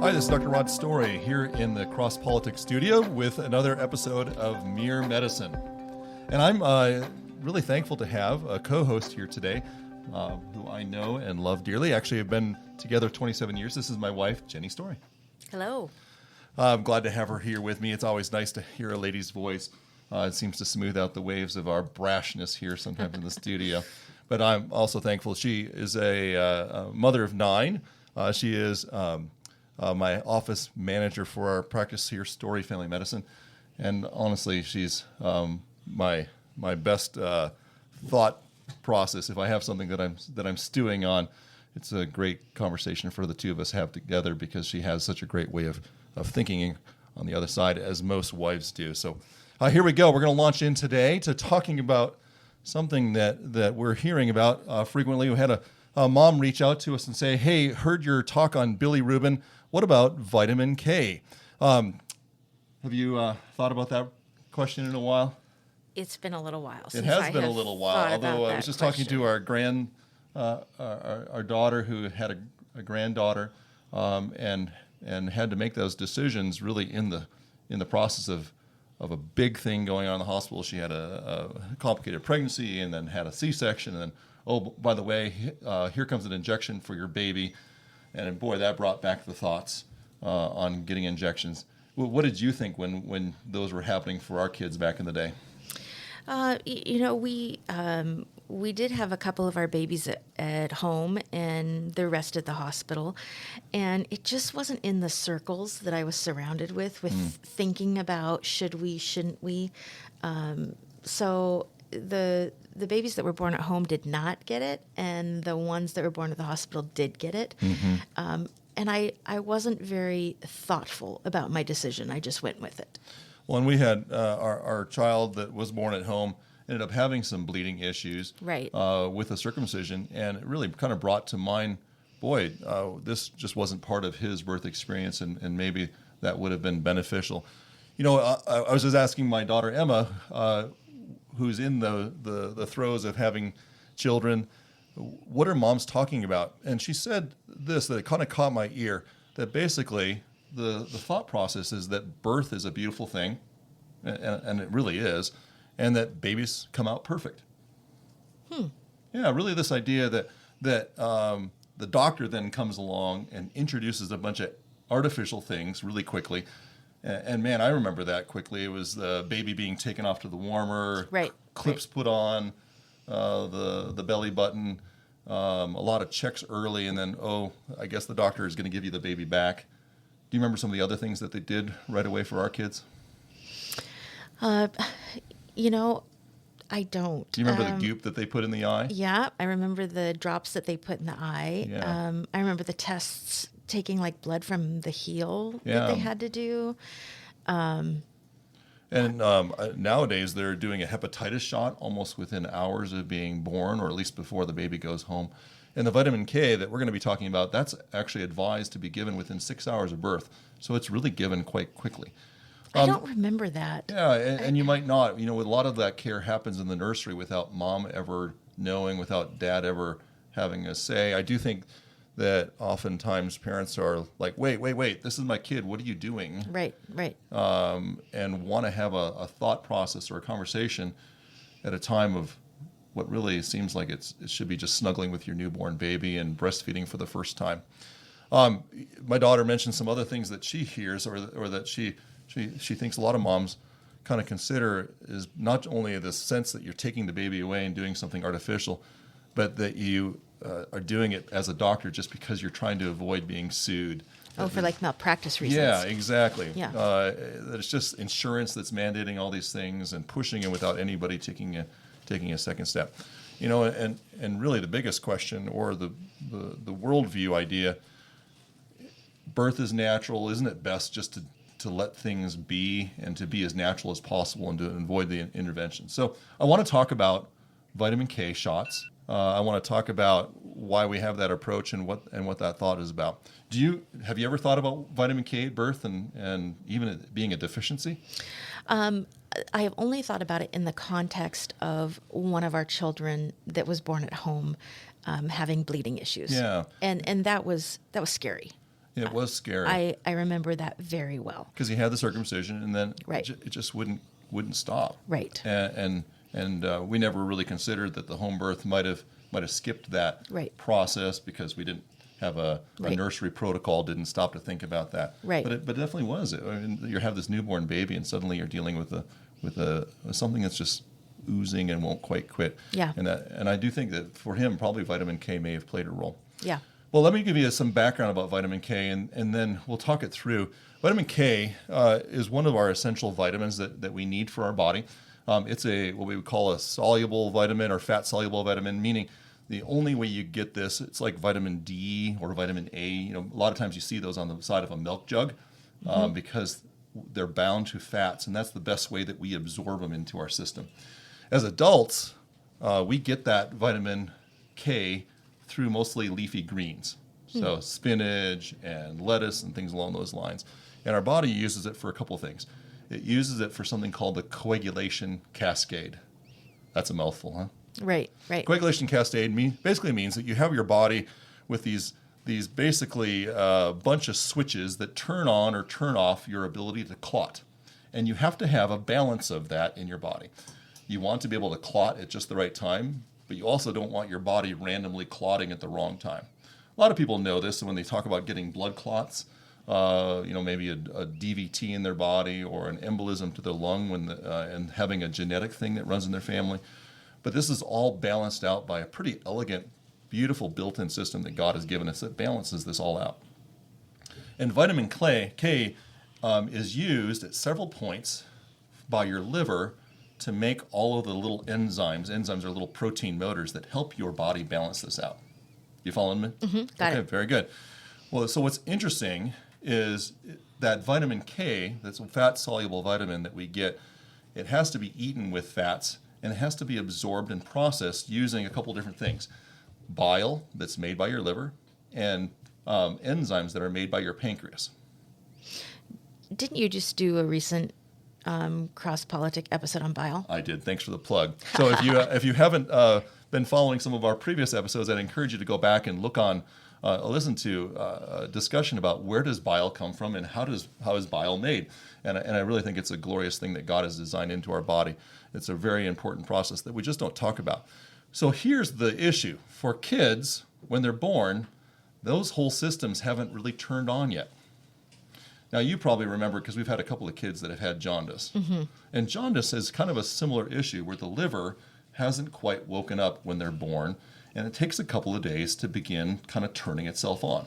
Hi, this is Dr. Rod Story here in the Cross Politics studio with another episode of Mere Medicine. And I'm really thankful to have a co-host here today who I know and love dearly. Actually, I've been together 27 years. This is my wife, Jenny Story. Hello. I'm glad to have her here with me. It's always nice to hear a lady's voice. It seems to smooth out the waves of our brashness here sometimes in the studio. But I'm also thankful. She is a mother of 9. She is my office manager for our practice here, Story Family Medicine. And honestly, she's my best thought process. If I have something that I'm stewing on, it's a great conversation for the two of us to have together because she has such a great way of thinking on the other side, as most wives do. So here we go. We're going to launch in today to talking about something that we're hearing about frequently. We had a mom reach out to us and say, hey, heard your talk on bilirubin. What about vitamin K? Have you thought about that question in a while? It's been a little while. It has been a little while. Although I was just talking to our our daughter who had a granddaughter, and had to make those decisions really in the process of a big thing going on in the hospital. She had a complicated pregnancy and then had a C-section, and then, oh, by the way, here comes an injection for your baby. And boy, that brought back the thoughts on getting injections. What did you think when those were happening for our kids back in the day? We did have a couple of our babies at home and the rest at the hospital, and it just wasn't in the circles that I was surrounded with thinking about should we, shouldn't we. So the babies that were born at home did not get it, and the ones that were born at the hospital did get it. Mm-hmm. And I wasn't very thoughtful about my decision. I just went with it. Well, and we had our child that was born at home ended up having some bleeding issues with a circumcision, and it really kind of brought to mind, boy, this just wasn't part of his birth experience, and maybe that would have been beneficial. You know, I was just asking my daughter Emma, who's in the throes of having children, what are moms talking about? And she said this, that it kind of caught my ear, that basically the thought process is that birth is a beautiful thing, and it really is, and that babies come out perfect. Yeah, really this idea that the doctor then comes along and introduces a bunch of artificial things really quickly. And man, I remember that quickly. It was the baby being taken off to the warmer, clips put on, the belly button, a lot of checks early, and then, I guess the doctor is going to give you the baby back. Do you remember some of the other things that they did right away for our kids? I don't. Do you remember the goop that they put in the eye? Yeah, I remember the drops that they put in the eye. Yeah. I remember the tests taking like blood from the heel that they had to do. And nowadays they're doing a hepatitis shot almost within hours of being born, or at least before the baby goes home. And the vitamin K that we're going to be talking about, that's actually advised to be given within 6 hours of birth. So it's really given quite quickly. I don't remember that. Yeah, and you might not. You know, a lot of that care happens in the nursery without mom ever knowing, without dad ever having a say. I do think that oftentimes parents are like, wait, this is my kid. What are you doing? Right. And want to have a thought process or a conversation at a time of what really seems like it should be just snuggling with your newborn baby and breastfeeding for the first time. My daughter mentioned some other things that she hears or that she thinks a lot of moms kind of consider is not only the sense that you're taking the baby away and doing something artificial, but that you are doing it as a doctor just because you're trying to avoid being sued. For like malpractice reasons. Yeah, exactly. Yeah. That it's just insurance that's mandating all these things and pushing it without anybody taking a second step. You know, and really the biggest question, or the worldview idea, birth is natural. Isn't it best just to let things be and to be as natural as possible and to avoid the intervention? So I want to talk about vitamin K shots. I want to talk about why we have that approach and what that thought is about. Have you ever thought about vitamin K at birth and even it being a deficiency? I have only thought about it in the context of one of our children that was born at home having bleeding issues. Yeah. And that was scary. It was scary. I remember that very well. Because he had the circumcision, and then right. it just wouldn't stop. Right. And we never really considered that the home birth might have skipped that right. process because we didn't have a nursery protocol, didn't stop to think about that. Right. But it definitely was. I mean, you have this newborn baby, and suddenly you're dealing with something that's just oozing and won't quite quit. Yeah. And I do think that for him, probably vitamin K may have played a role. Yeah. Well, let me give you some background about vitamin K, and then we'll talk it through. Vitamin K is one of our essential vitamins that we need for our body. It's what we would call a soluble vitamin or fat-soluble vitamin, meaning the only way you get this, it's like vitamin D or vitamin A. You know, a lot of times you see those on the side of a milk jug because they're bound to fats, and that's the best way that we absorb them into our system. As adults, we get that vitamin K through mostly leafy greens, so spinach and lettuce and things along those lines. And our body uses it for a couple of things. It uses it for something called the coagulation cascade. That's a mouthful, huh? Right. Coagulation cascade basically means that you have your body with these basically bunch of switches that turn on or turn off your ability to clot. And you have to have a balance of that in your body. You want to be able to clot at just the right time, but you also don't want your body randomly clotting at the wrong time. A lot of people know this, and when they talk about getting blood clots, maybe a DVT in their body or an embolism to their lung and having a genetic thing that runs in their family. But this is all balanced out by a pretty elegant, beautiful built-in system that God has given us that balances this all out. And vitamin K is used at several points by your liver to make all of the little enzymes. Enzymes are little protein motors that help your body balance this out. You following me? Mm-hmm. Got it. Okay, very good. Well, so what's interesting is that vitamin K, that's a fat-soluble vitamin that we get, it has to be eaten with fats, and it has to be absorbed and processed using a couple different things. Bile that's made by your liver, and enzymes that are made by your pancreas. Didn't you just do a recent cross-politic episode on bile? I did. Thanks for the plug. So if you haven't been following some of our previous episodes, I'd encourage you to go back and listen to a discussion about where does bile come from and how is bile made. And I really think it's a glorious thing that God has designed into our body. It's a very important process that we just don't talk about. So here's the issue. For kids, when they're born, those whole systems haven't really turned on yet. Now, you probably remember, because we've had a couple of kids that have had jaundice. Mm-hmm. And jaundice is kind of a similar issue where the liver hasn't quite woken up when they're born, and it takes a couple of days to begin kind of turning itself on,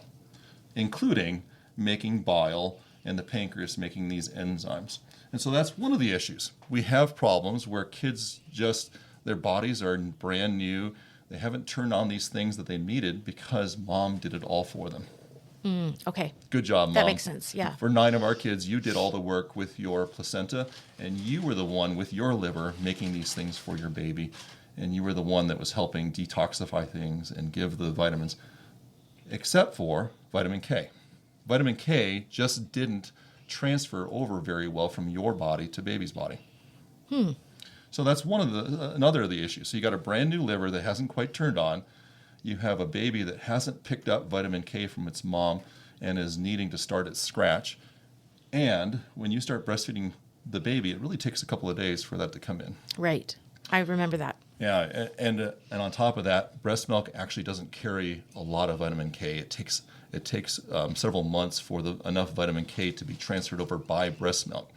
including making bile and the pancreas making these enzymes. And so that's one of the issues. We have problems where kids their bodies are brand new. They haven't turned on these things that they needed because mom did it all for them. Okay. Good job, Mom. That makes sense, yeah. For 9 of our kids, you did all the work with your placenta, and you were the one with your liver making these things for your baby, and you were the one that was helping detoxify things and give the vitamins, except for vitamin K. Vitamin K just didn't transfer over very well from your body to baby's body. So that's another of the issues. So you got a brand new liver that hasn't quite turned on. You have a baby that hasn't picked up vitamin K from its mom and is needing to start at scratch. And when you start breastfeeding the baby, it really takes a couple of days for that to come in. Right. I remember that. Yeah, and on top of that, breast milk actually doesn't carry a lot of vitamin K. It takes several months for enough vitamin K to be transferred over by breast milk.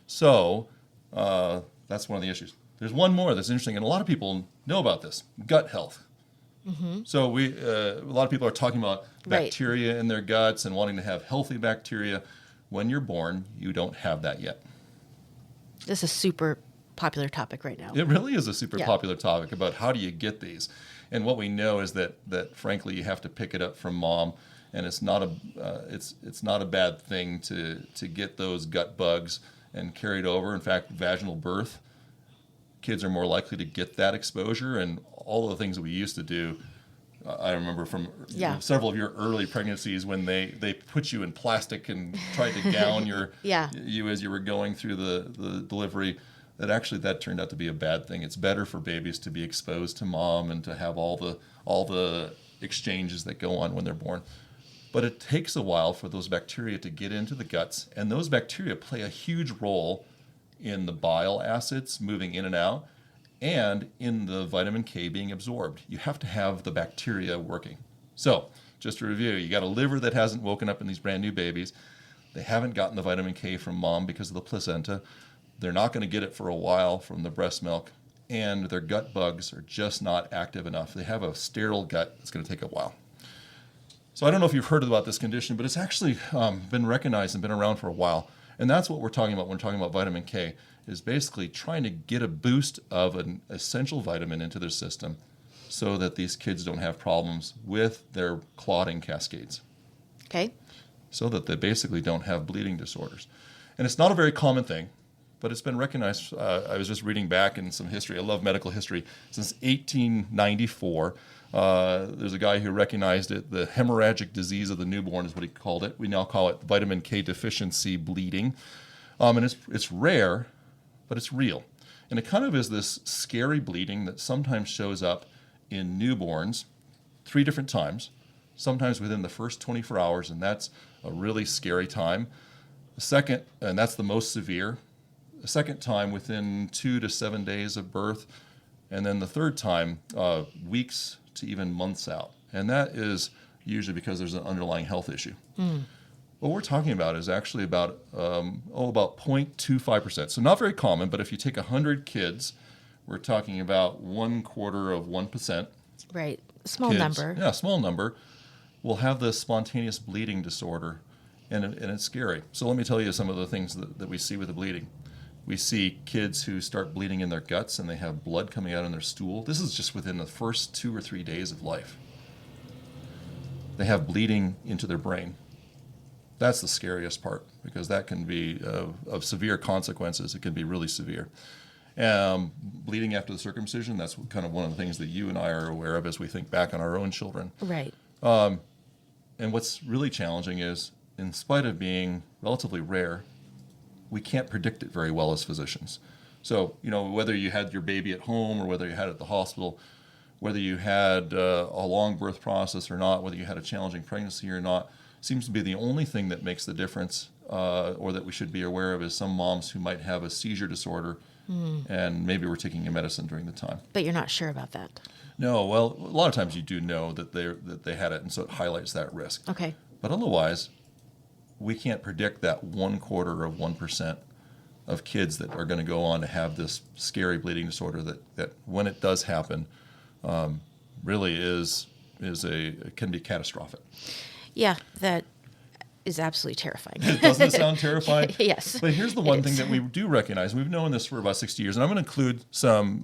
So that's one of the issues. There's one more that's interesting, and a lot of people know about this: gut health. Mm-hmm. So a lot of people are talking about bacteria in their guts and wanting to have healthy bacteria. When you're born, you don't have that yet. This is a super popular topic right now. It really is a super popular topic about how do you get these. And what we know is that frankly, you have to pick it up from mom, and it's not a bad thing to get those gut bugs and carry it over. In fact, vaginal birth, kids are more likely to get that exposure, and all the things that we used to do. I remember from several of your early pregnancies when they put you in plastic and tried to gown you as you were going through the delivery. That turned out to be a bad thing. It's better for babies to be exposed to mom and to have all the exchanges that go on when they're born. But it takes a while for those bacteria to get into the guts, and those bacteria play a huge role in the bile acids moving in and out, and in the vitamin K being absorbed. You have to have the bacteria working. So, just to review, you got a liver that hasn't woken up in these brand new babies. They haven't gotten the vitamin K from mom because of the placenta. They're not going to get it for a while from the breast milk, and their gut bugs are just not active enough. They have a sterile gut. It's going to take a while. So I don't know if you've heard about this condition, but it's actually been recognized and been around for a while. And that's what we're talking about when we're talking about vitamin K, is basically trying to get a boost of an essential vitamin into their system so that these kids don't have problems with their clotting cascades. Okay. So that they basically don't have bleeding disorders. And it's not a very common thing, but it's been recognized. I was just reading back in some history. I love medical history. Since 1894, there's a guy who recognized it. The hemorrhagic disease of the newborn is what he called it. We now call it vitamin K deficiency bleeding. And it's rare, but it's real. And it kind of is this scary bleeding that sometimes shows up in newborns 3 different times, sometimes within the first 24 hours, and that's a really scary time. The second, and that's the most severe, the second time within 2 to 7 days of birth, and then the third time weeks to even months out. And that is usually because there's an underlying health issue. What we're talking about is actually about 0.25%. So not very common, but if you take 100 kids, we're talking about 1/4%. Right. Small kids, number. Yeah, small number, will have the spontaneous bleeding disorder, and it's scary. So let me tell you some of the things that we see with the bleeding. We see kids who start bleeding in their guts and they have blood coming out in their stool. This is just within the first 2 or 3 days of life. They have bleeding into their brain. That's the scariest part, because that can be of severe consequences. It can be really severe. Bleeding after the circumcision, that's kind of one of the things that you and I are aware of as we think back on our own children. Right. And what's really challenging is, in spite of being relatively rare, we can't predict it very well as physicians. So, whether you had your baby at home or whether you had it at the hospital, whether you had a long birth process or not, whether you had a challenging pregnancy or not, seems to be the only thing that makes the difference, or that we should be aware of, is some moms who might have a seizure disorder, and maybe we're taking a medicine during the time. But you're not sure about that. No, well, a lot of times you do know that they had it, and so it highlights that risk. Okay. But otherwise, we can't predict that 1/4% of kids that are going to go on to have this scary bleeding disorder that when it does happen, really can be catastrophic. Yeah, that is absolutely terrifying. Doesn't it sound terrifying? Yes. But here's the one thing that we do recognize. We've known this for about 60 years, and I'm going to include some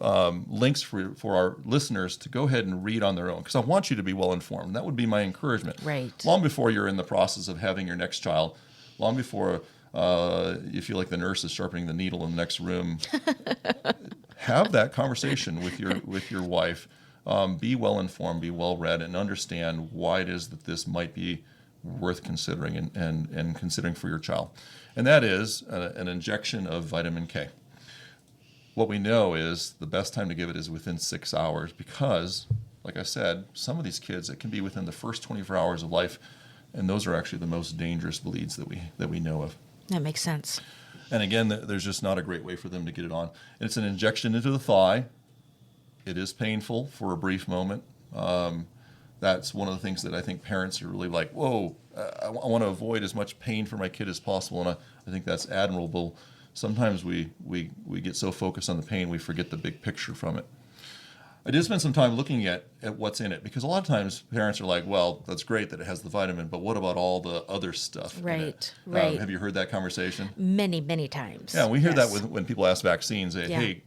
links for our listeners to go ahead and read on their own, because I want you to be well informed. That would be my encouragement. Right. Long before you're in the process of having your next child, long before you feel like the nurse is sharpening the needle in the next room, have that conversation with your wife. Be well informed, be well read, and understand why it is that this might be worth considering and considering for your child. And that is an injection of vitamin K. What we know is the best time to give it is within 6 hours, because, like I said, some of these kids, it can be within the first 24 hours of life, and those are actually the most dangerous bleeds that we know of. That makes sense. And again, there's just not a great way for them to get it on. And it's an injection into the thigh. It is painful for a brief moment. That's one of the things that I think parents are really like, whoa, I want to avoid as much pain for my kid as possible, and I think that's admirable. Sometimes we get so focused on the pain, we forget the big picture from it. I did spend some time looking at what's in it, because a lot of times parents are like, well, that's great that it has the vitamin, but what about all the other stuff in it? Right. Have you heard that conversation? Many, many times. Yeah, we hear that when people ask vaccines. Hey,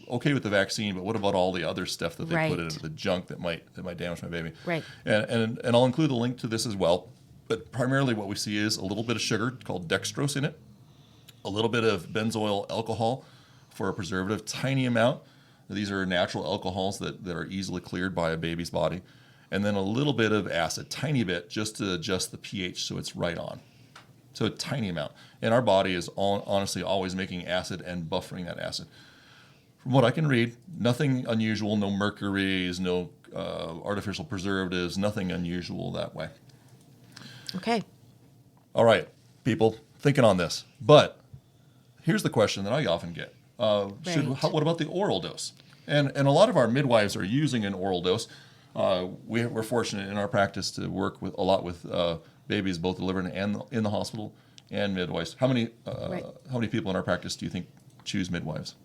okay with the vaccine, but what about all the other stuff that they put in it, the junk that might damage my baby? Right. And I'll include a link to this as well. But primarily what we see is a little bit of sugar called dextrose in it, a little bit of benzoyl alcohol for a preservative, tiny amount. These are natural alcohols that are easily cleared by a baby's body. And then a little bit of acid, tiny bit, just to adjust the pH so it's right on. So a tiny amount. And our body is honestly always making acid and buffering that acid. From what I can read, nothing unusual, no mercuries, no artificial preservatives, nothing unusual that way. Okay. All right, people, thinking on this. But here's the question that I often get. What about the oral dose? And a lot of our midwives are using an oral dose. We're fortunate in our practice to work with a lot with babies both delivered and in the hospital and midwives. How many people in our practice do you think choose midwives?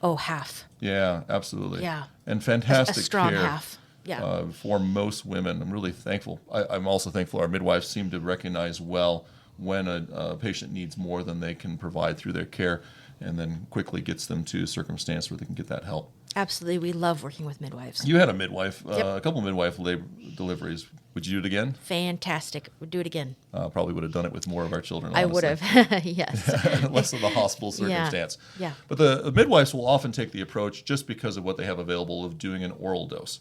Oh, half. Yeah, absolutely. Yeah. And fantastic a strong care. half. Yeah. For most women. I'm really thankful. I'm also thankful our midwives seem to recognize well when a patient needs more than they can provide through their care, and then quickly gets them to a circumstance where they can get that help. Absolutely. We love working with midwives. You had a midwife, Yep. a couple of midwife deliveries. Would you do it again? Fantastic. We'd do it again. Probably would have done it with more of our children, I honestly. would have. Yes. Less of the hospital circumstance. Yeah. But the midwives will often take the approach, just because of what they have available, of doing an oral dose.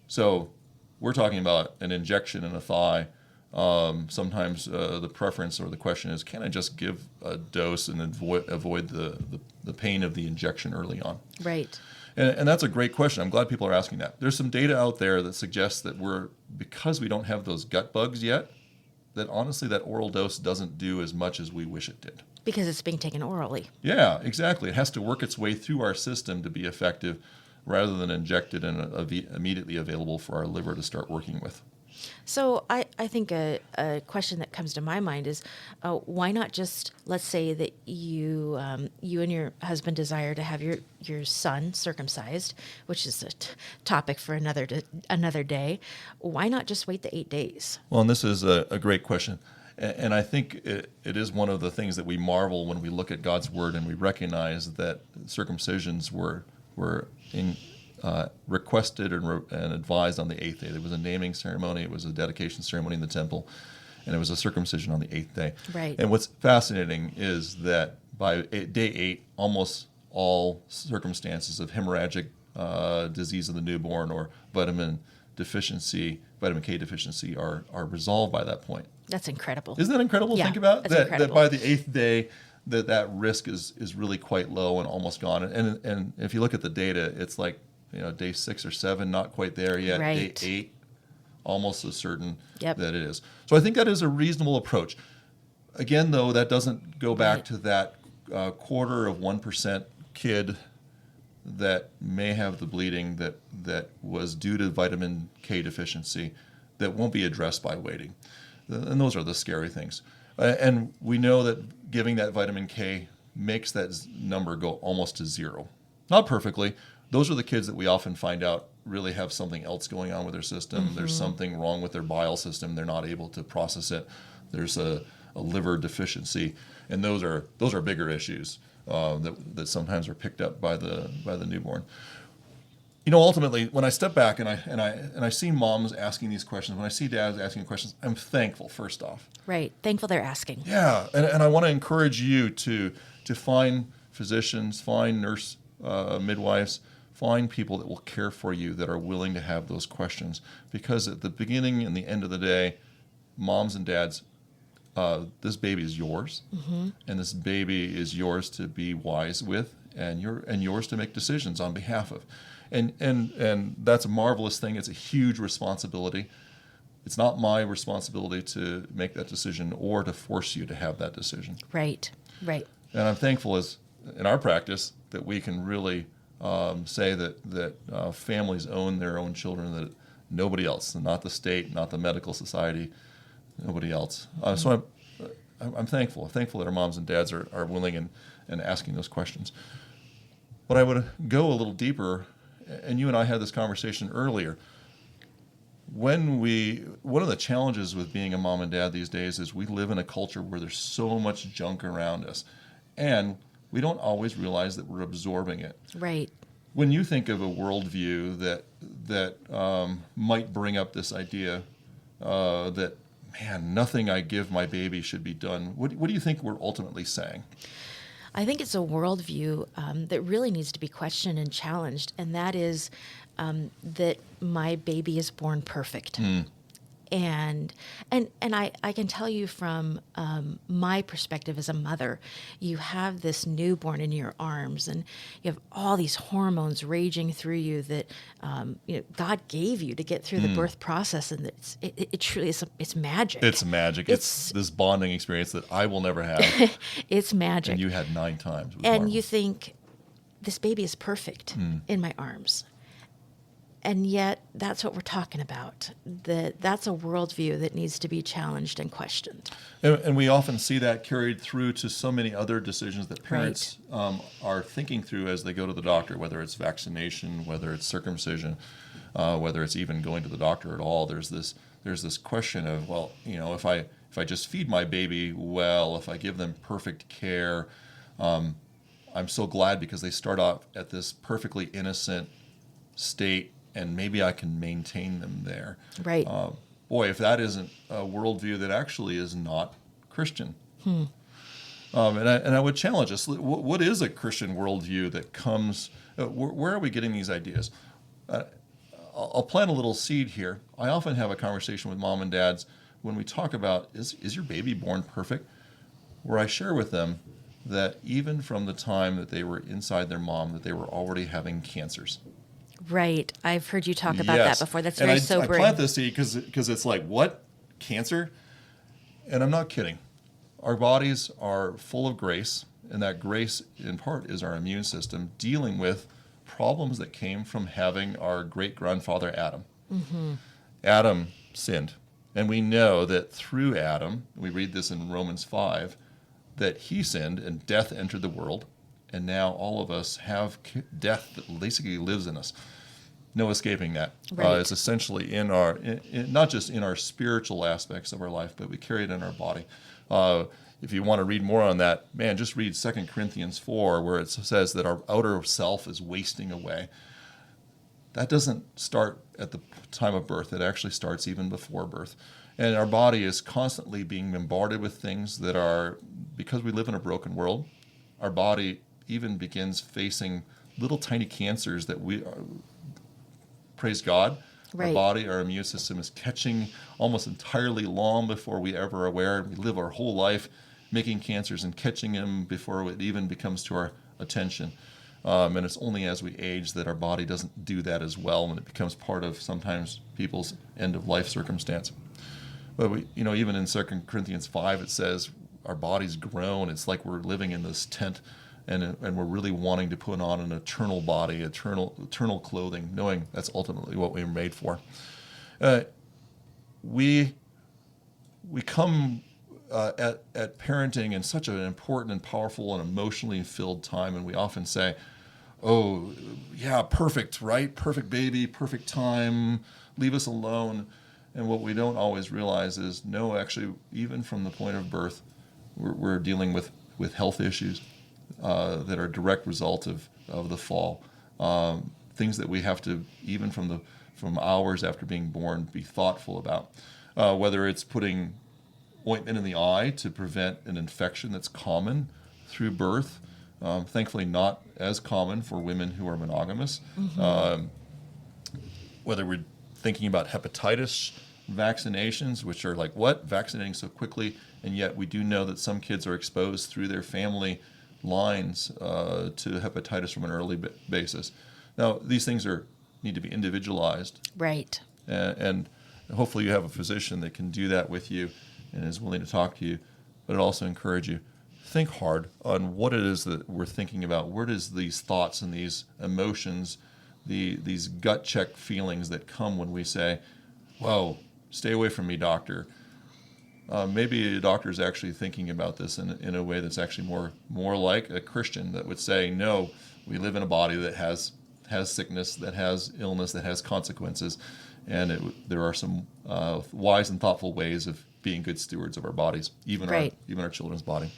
So we're talking about an injection in a thigh. Sometimes the preference or the question is, can I just give a dose and avoid the pain of the injection early on? Right. And that's a great question. I'm glad people are asking that. There's some data out there that suggests that because we don't have those gut bugs yet, that honestly that oral dose doesn't do as much as we wish it did. Because it's being taken orally. Yeah, exactly. It has to work its way through our system to be effective, rather than injected and immediately available for our liver to start working with. So I think a question that comes to my mind is, why not just, let's say that you and your husband desire to have your son circumcised, which is a topic for another day. Why not just wait the 8 days? Well, and this is a great question. And I think it is one of the things that we marvel when we look at God's word and we recognize that circumcisions were requested and advised on the 8th day. There was a naming ceremony, it was a dedication ceremony in the temple, and it was a circumcision on the 8th day. Right. And what's fascinating is that by day 8, almost all circumstances of hemorrhagic disease of the newborn or vitamin K deficiency are resolved by that point. That's incredible. Isn't that incredible? Yeah, Think about that's that. incredible. That by the 8th day, that risk is really quite low and almost gone. And if you look at the data, it's like, day 6 or 7, not quite there yet. Right. Day 8, almost as certain Yep. that it is. So I think that is a reasonable approach. Again, though, that doesn't go back Right. to that 0.25% kid that may have the bleeding that was due to vitamin K deficiency that won't be addressed by waiting. And those are the scary things. And we know that giving that vitamin K makes that number go almost to 0. Not perfectly. Those are the kids that we often find out really have something else going on with their system. Mm-hmm. There's something wrong with their bile system. They're not able to process it. There's a liver deficiency. And those are bigger issues that sometimes are picked up by the newborn. Ultimately, when I step back and I see moms asking these questions, when I see dads asking questions, I'm thankful, first off. Right. Thankful they're asking. Yeah, and I want to encourage you to find physicians, find nurse midwives, find people that will care for you, that are willing to have those questions. Because at the beginning and the end of the day, moms and dads, this baby is yours, mm-hmm. and this baby is yours to be wise with, and yours to make decisions on behalf of. And that's a marvelous thing. It's a huge responsibility. It's not my responsibility to make that decision or to force you to have that decision. Right. And I'm thankful, as in our practice, that we can really say that families own their own children, that nobody else, not the state, not the medical society, nobody else. So I'm thankful. I'm thankful that our moms and dads are willing and asking those questions. But I would go a little deeper, and you and I had this conversation earlier. One of the challenges with being a mom and dad these days is we live in a culture where there's so much junk around us, and we don't always realize that we're absorbing it. Right. When you think of a worldview that might bring up this idea that, man, nothing I give my baby should be done, what do you think we're ultimately saying? I think it's a worldview that really needs to be questioned and challenged, and that is that my baby is born perfect. And I can tell you from my perspective as a mother, you have this newborn in your arms, and you have all these hormones raging through you that God gave you to get through the birth process, and it truly is it's magic. It's magic. It's this bonding experience that I will never have. It's magic. And you had 9 times. And marvelous. you think, this baby is perfect in my arms. And yet, that's what we're talking about. That's a worldview that needs to be challenged and questioned. And we often see that carried through to so many other decisions that parents are thinking through as they go to the doctor, whether it's vaccination, whether it's circumcision, whether it's even going to the doctor at all. There's this question of, well, if I just feed my baby well, if I give them perfect care, I'm so glad because they start off at this perfectly innocent state, and maybe I can maintain them there. Right. Boy, if that isn't a worldview that actually is not Christian. And I would challenge us, what is a Christian worldview that comes, where are we getting these ideas? I'll plant a little seed here. I often have a conversation with mom and dads when we talk about, is your baby born perfect? Where I share with them that even from the time that they were inside their mom, that they were already having cancers. Right. I've heard you talk about that before. That's very and sobering. I plant this seed because it's like, what? Cancer? And I'm not kidding. Our bodies are full of grace, and that grace, in part, is our immune system dealing with problems that came from having our great-grandfather Adam. Adam sinned. And we know that through Adam, we read this in Romans 5, that he sinned and death entered the world. And now all of us have death that basically lives in us. No escaping that. Right. It's essentially in our, not just in our spiritual aspects of our life, but we carry it in our body. If you want to read more on that, man, just read 2 Corinthians 4, where it says that our outer self is wasting away. That doesn't start at the time of birth. It actually starts even before birth. And our body is constantly being bombarded with things that are, because we live in a broken world, our body even begins facing little tiny cancers that we are, praise God, right. Our body, our immune system is catching almost entirely long before we ever are aware. We live our whole life making cancers and catching them before it even becomes to our attention. And it's only as we age that our body doesn't do that as well, and it becomes part of sometimes people's end-of-life circumstance. But we, even in 2 Corinthians 5, it says our bodies groan. It's like we're living in this tent, and we're really wanting to put on an eternal body, eternal clothing, knowing that's ultimately what we were made for. We come at parenting in such an important and powerful and emotionally filled time, and we often say, oh, yeah, perfect, right? Perfect baby, perfect time, leave us alone. And what we don't always realize is, no, actually, even from the point of birth, we're dealing with health issues that are a direct result of the fall. Things that we have to, even from hours after being born, be thoughtful about. Whether it's putting ointment in the eye to prevent an infection that's common through birth, thankfully not as common for women who are monogamous. Whether we're thinking about hepatitis vaccinations, which are like, what? Vaccinating so quickly, and yet we do know that some kids are exposed through their family lines to hepatitis from an early basis. Now, these things need to be individualized. Right. And hopefully you have a physician that can do that with you and is willing to talk to you, but it also encourage you, think hard on what it is that we're thinking about. Where does these thoughts and these emotions, these gut check feelings that come when we say, whoa, stay away from me, doctor. Maybe a doctor is actually thinking about this in a way that's actually more like a Christian that would say, no, we live in a body that has sickness, that has illness, that has consequences, and there are some wise and thoughtful ways of being good stewards of our bodies, even our children's body.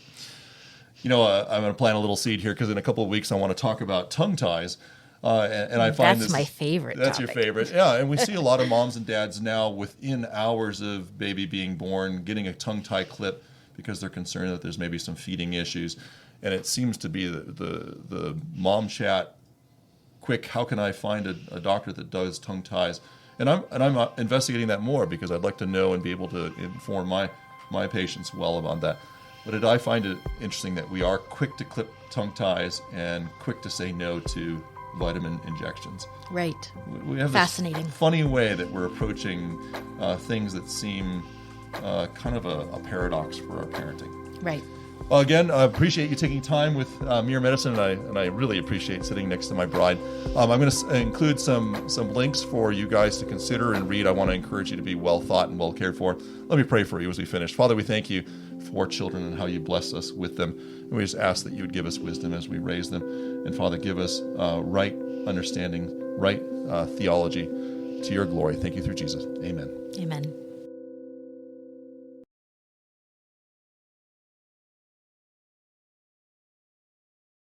I'm going to plant a little seed here because in a couple of weeks I want to talk about tongue ties. And I find that's my favorite That's topic. Your favorite. Yeah, and we see a lot of moms and dads now within hours of baby being born getting a tongue tie clip because they're concerned that there's maybe some feeding issues. And it seems to be the mom chat, quick, how can I find a doctor that does tongue ties? And I'm investigating that more because I'd like to know and be able to inform my patients well about that. But I find it interesting that we are quick to clip tongue ties and quick to say no to vitamin injections. Right. We have Fascinating. This funny way that we're approaching things that seem kind of a paradox for our parenting. Right. Well, again, I appreciate you taking time with Mere Medicine, and I really appreciate sitting next to my bride. I'm going to include some links for you guys to consider and read. I want to encourage you to be well thought and well cared for. Let me pray for you as we finish. Father, we thank you for children and how you bless us with them. And we just ask that you would give us wisdom as we raise them. And Father, give us right understanding, right theology to your glory. Thank you through Jesus. Amen. Amen.